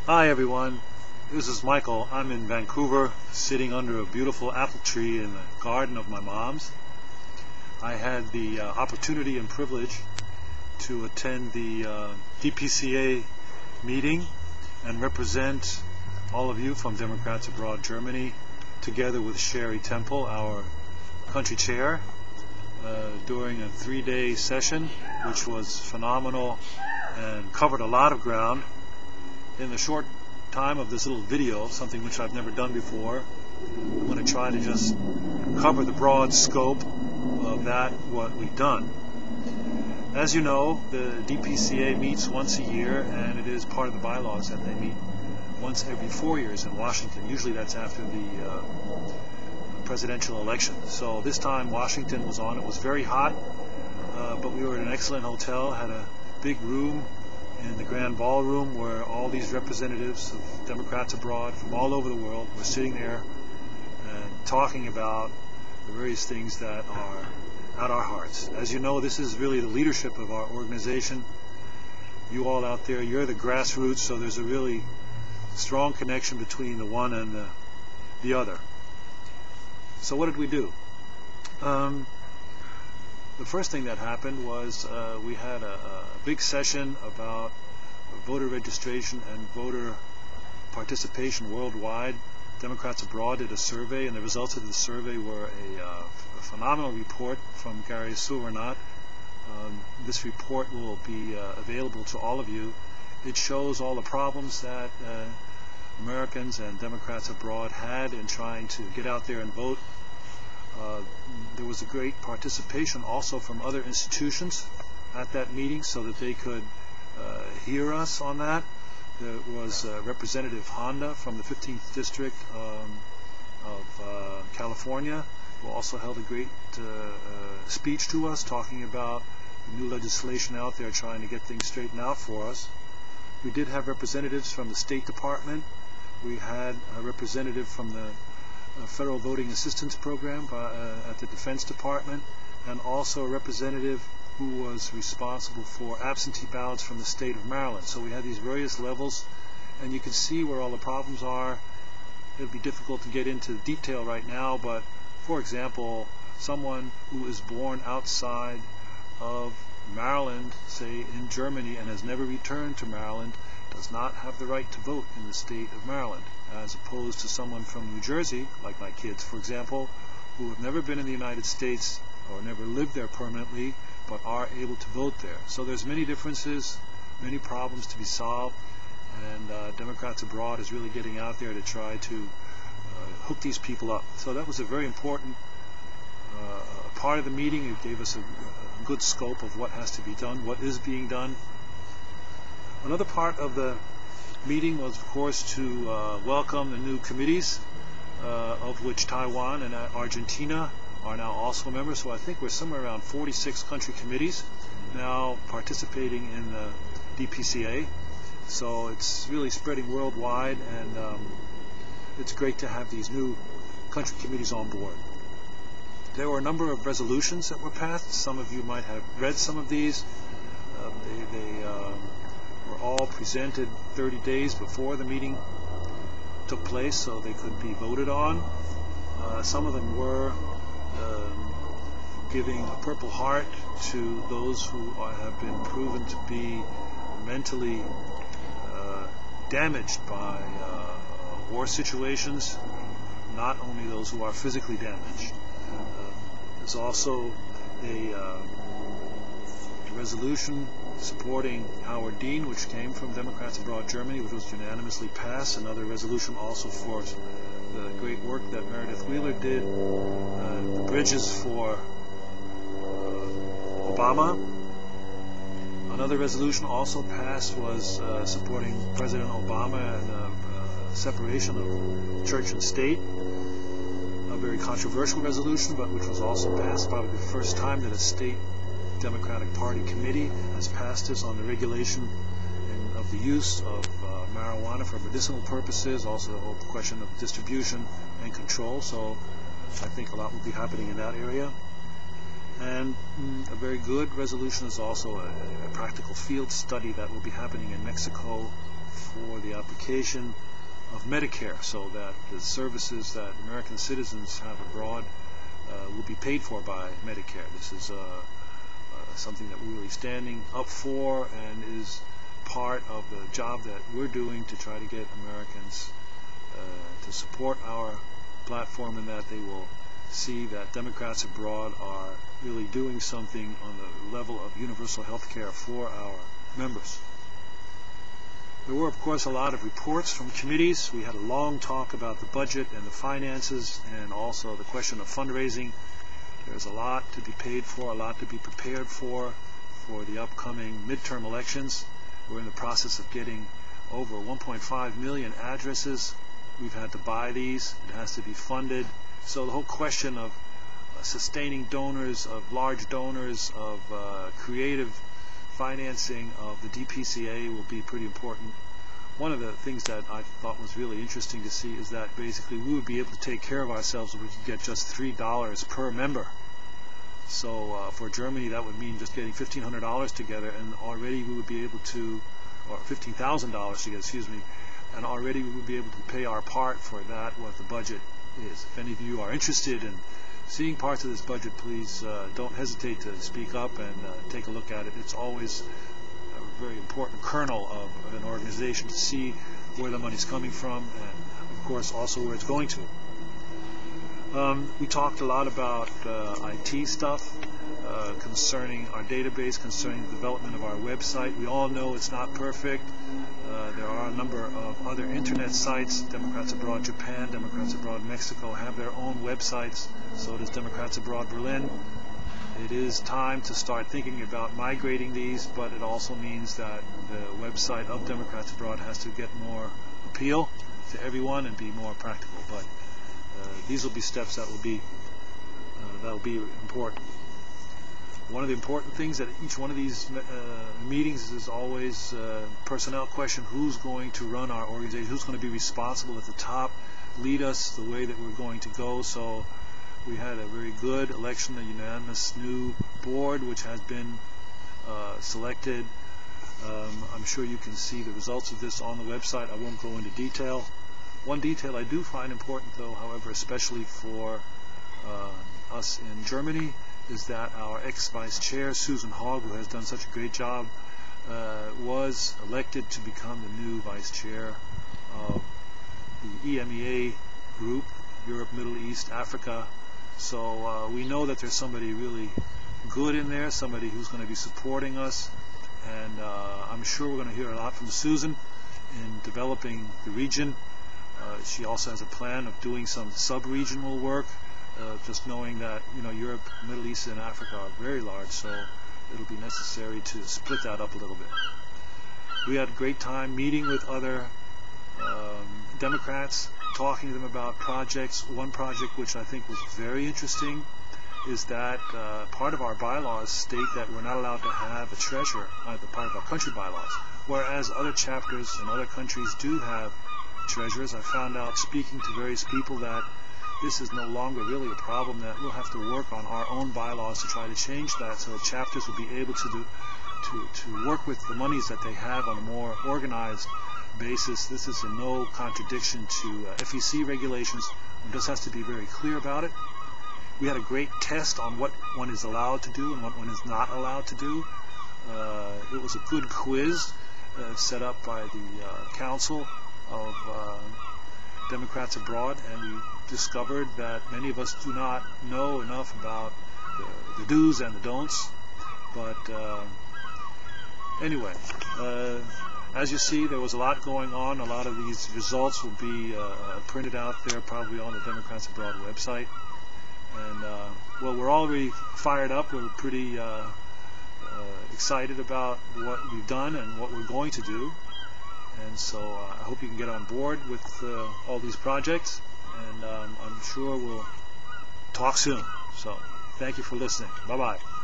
Hi everyone, this is Michael. I'm in Vancouver, sitting under a beautiful apple tree in the garden of my mom's. I had the opportunity and privilege to attend the DPCA meeting and represent all of you from Democrats Abroad Germany, together with Sherry Temple, our country chair, during a 3-day session, which was phenomenal and covered a lot of ground. In the short time of this little video, something which I've never done before, I'm going to try to just cover the broad scope of what we've done. As you know, the DPCA meets once a year, and it is part of the bylaws that they meet once every 4 years in Washington. Usually that's after the presidential election. So this time Washington was on. It was very hot, but we were in an excellent hotel, had a big room in the grand ballroom where all these representatives of Democrats abroad from all over the world were sitting there and talking about the various things that are at our hearts. As you know, this is really the leadership of our organization. You all out there, you're the grassroots, so there's a really strong connection between the one and the other. So what did we do? The first thing that happened was we had a big session about voter registration and voter participation worldwide. Democrats Abroad did a survey, and the results of the survey were a phenomenal report from Gary Suvernat. This report will be available to all of you. It shows all the problems that Americans and Democrats abroad had in trying to get out there and vote. There was a great participation also from other institutions at that meeting so that they could hear us on that. There was Representative Honda from the 15th District of California, who also held a great speech to us talking about the new legislation out there trying to get things straightened out for us. We did have representatives from the State Department. We had a representative from the Federal Voting Assistance Program at the Defense Department, and also a representative who was responsible for absentee ballots from the state of Maryland. So we had these various levels, and you can see where all the problems are. It would be difficult to get into detail right now, but for example, someone who is born outside of Maryland, say in Germany, and has never returned to Maryland, does not have the right to vote in the state of Maryland, as opposed to someone from New Jersey, like my kids, for example, who have never been in the United States or never lived there permanently, but are able to vote there. So there's many differences, many problems to be solved, and Democrats Abroad is really getting out there to try to hook these people up. So that was a very important part of the meeting. It gave us a good scope of what has to be done, what is being done. Another part of the meeting was, of course, to welcome the new committees, of which Taiwan and Argentina are now also members. So I think we're somewhere around 46 country committees now participating in the DPCA. So it's really spreading worldwide, and it's great to have these new country committees on board. There were a number of resolutions that were passed. Some of you might have read some of these. They were all presented 30 days before the meeting took place, so they could be voted on. Some of them were giving a Purple Heart to those who have been proven to be mentally damaged by war situations, not only those who are physically damaged. There's also a resolution supporting Howard Dean, which came from Democrats Abroad Germany, which was unanimously passed. Another resolution also for the great work that Meredith Wheeler did, the bridges for Obama. Another resolution also passed was supporting President Obama and separation of church and state. A very controversial resolution, but which was also passed, probably the first time that a state Democratic Party committee has passed this on the regulation of the use of marijuana for medicinal purposes, also the whole question of distribution and control. So I think a lot will be happening in that area. And a very good resolution is also a practical field study that will be happening in Mexico for the application of Medicare, so that the services that American citizens have abroad will be paid for by Medicare. This is something that we're really standing up for, and is part of the job that we're doing to try to get Americans to support our platform, and that they will see that Democrats abroad are really doing something on the level of universal health care for our members. There were, of course, a lot of reports from committees. We had a long talk about the budget and the finances, and also the question of fundraising. There's a lot to be paid for, a lot to be prepared for the upcoming midterm elections. We're in the process of getting over 1.5 million addresses. We've had to buy these. It has to be funded. So the whole question of sustaining donors, of large donors, of creative financing of the DPCA will be pretty important. One of the things that I thought was really interesting to see is that basically we would be able to take care of ourselves if we could get just $3 per member. So for Germany, that would mean just getting $1,500 together, and already we would be able to, or $15,000 together, excuse me, and already we would be able to pay our part for that, what the budget is. If any of you are interested in seeing parts of this budget, please don't hesitate to speak up and take a look at it. It's always a very important kernel of an organization to see where the money's coming from, and of course also where it's going to. We talked a lot about IT stuff concerning our database, concerning the development of our website. We all know it's not perfect. There are a number of other internet sites. Democrats Abroad Japan, Democrats Abroad Mexico have their own websites. So does Democrats Abroad Berlin. It is time to start thinking about migrating these, but it also means that the website of Democrats Abroad has to get more appeal to everyone and be more practical. But these will be steps that will be important. One of the important things at each one of these meetings is always personnel question. Who's going to run our organization? Who's going to be responsible at the top, lead us the way that we're going to go? So we had a very good election, a unanimous new board which has been selected. I'm sure you can see the results of this on the website. I won't go into detail. One detail I do find important, though, however, especially for us in Germany, is that our ex-vice chair, Susan Hogg, who has done such a great job, was elected to become the new vice chair of the EMEA group, Europe, Middle East, Africa. So we know that there's somebody really good in there, somebody who's going to be supporting us, and I'm sure we're going to hear a lot from Susan in developing the region. She also has a plan of doing some sub-regional work, just knowing that Europe, Middle East, and Africa are very large, so it'll be necessary to split that up a little bit. We had a great time meeting with other Democrats, talking to them about projects. One project which I think was very interesting is that part of our bylaws state that we're not allowed to have a treasurer, part of our country bylaws, whereas other chapters in other countries do have treasurers. I found out, speaking to various people, that this is no longer really a problem, that we'll have to work on our own bylaws to try to change that, so that chapters will be able to work with the monies that they have on a more organized basis. This is in no contradiction to FEC regulations. One just has to be very clear about it. We had a great test on what one is allowed to do and what one is not allowed to do. It was a good quiz set up by the Council of Democrats Abroad, and we discovered that many of us do not know enough about the do's and the don'ts. But anyway, as you see, there was a lot going on. A lot of these results will be printed out there, probably on the Democrats Abroad website. And well, we're already fired up. We're pretty excited about what we've done and what we're going to do. And so I hope you can get on board with all these projects, and I'm sure we'll talk soon. So thank you for listening. Bye-bye.